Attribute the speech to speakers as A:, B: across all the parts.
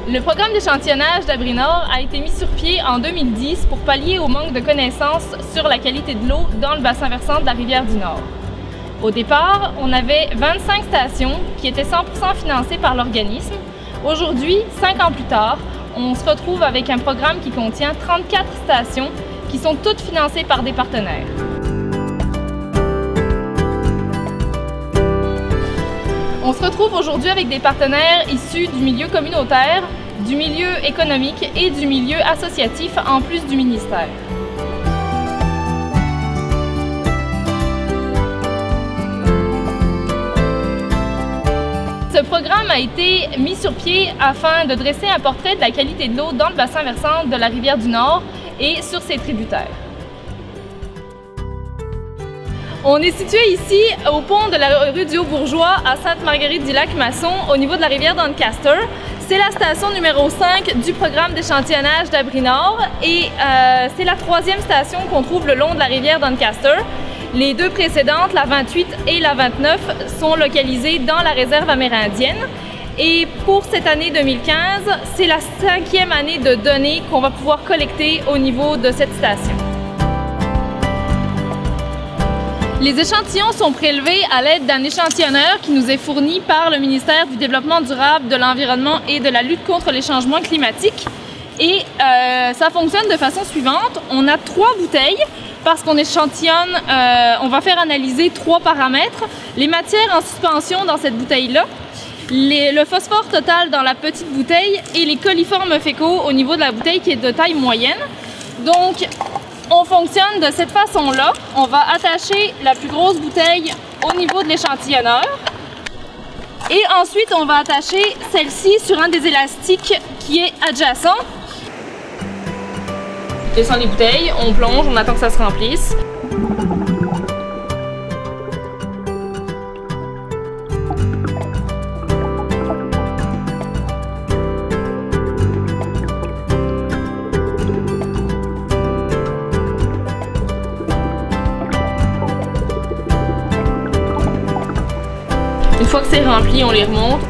A: Le programme d'échantillonnage d'Abri Nord a été mis sur pied en 2010 pour pallier au manque de connaissances sur la qualité de l'eau dans le bassin versant de la rivière du Nord. Au départ, on avait 25 stations qui étaient 100% financées par l'organisme. Aujourd'hui, 5 ans plus tard, on se retrouve avec un programme qui contient 34 stations qui sont toutes financées par des partenaires. On se retrouve aujourd'hui avec des partenaires issus du milieu communautaire, du milieu économique et du milieu associatif en plus du ministère. Ce programme a été mis sur pied afin de dresser un portrait de la qualité de l'eau dans le bassin versant de la rivière du Nord et sur ses tributaires. On est situé ici au pont de la rue du Haut-Bourgeois à Sainte-Marguerite-du-Lac-Masson au niveau de la rivière Doncaster. C'est la station numéro 5 du programme d'échantillonnage d'Abri Nord et c'est la 3e station qu'on trouve le long de la rivière Doncaster. Les 2 précédentes, la 28 et la 29, sont localisées dans la réserve amérindienne. Et pour cette année 2015, c'est la 5e année de données qu'on va pouvoir collecter au niveau de cette station. Les échantillons sont prélevés à l'aide d'un échantillonneur qui nous est fourni par le ministère du Développement durable, de l'Environnement et de la lutte contre les changements climatiques. Et ça fonctionne de façon suivante. On a 3 bouteilles parce qu'on échantillonne, on va faire analyser 3 paramètres. Les matières en suspension dans cette bouteille-là, le phosphore total dans la petite bouteille et les coliformes fécaux au niveau de la bouteille qui est de taille moyenne. Donc, on fonctionne de cette façon-là. On va attacher la plus grosse bouteille au niveau de l'échantillonneur. Et ensuite, on va attacher celle-ci sur un des élastiques qui est adjacent. On descend les bouteilles, on plonge, on attend que ça se remplisse. Une fois que c'est rempli, on les remonte.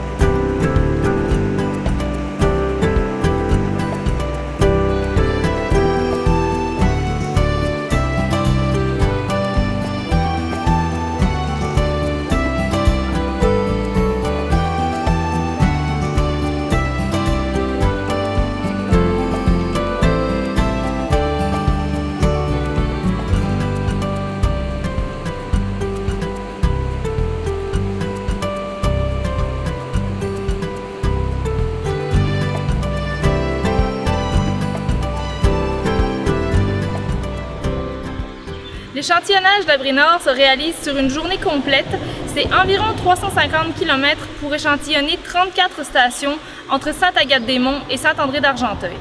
A: L'échantillonnage d'Abri Nord se réalise sur une journée complète. C'est environ 350 km pour échantillonner 34 stations entre Sainte-Agathe-des-Monts et Saint-André-d'Argenteuil.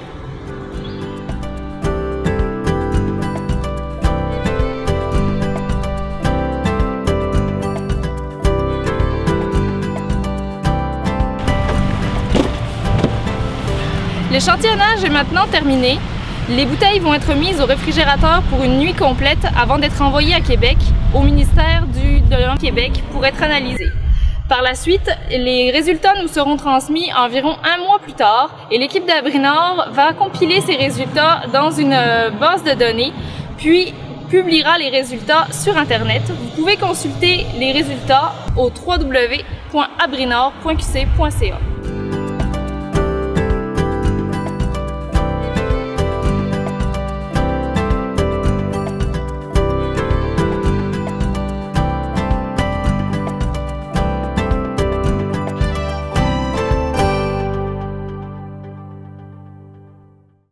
A: L'échantillonnage est maintenant terminé. Les bouteilles vont être mises au réfrigérateur pour une nuit complète avant d'être envoyées à Québec, au ministère de Québec, pour être analysées. Par la suite, les résultats nous seront transmis environ 1 mois plus tard et l'équipe d'Abri Nord va compiler ces résultats dans une base de données, puis publiera les résultats sur Internet. Vous pouvez consulter les résultats au www.abrinord.qc.ca.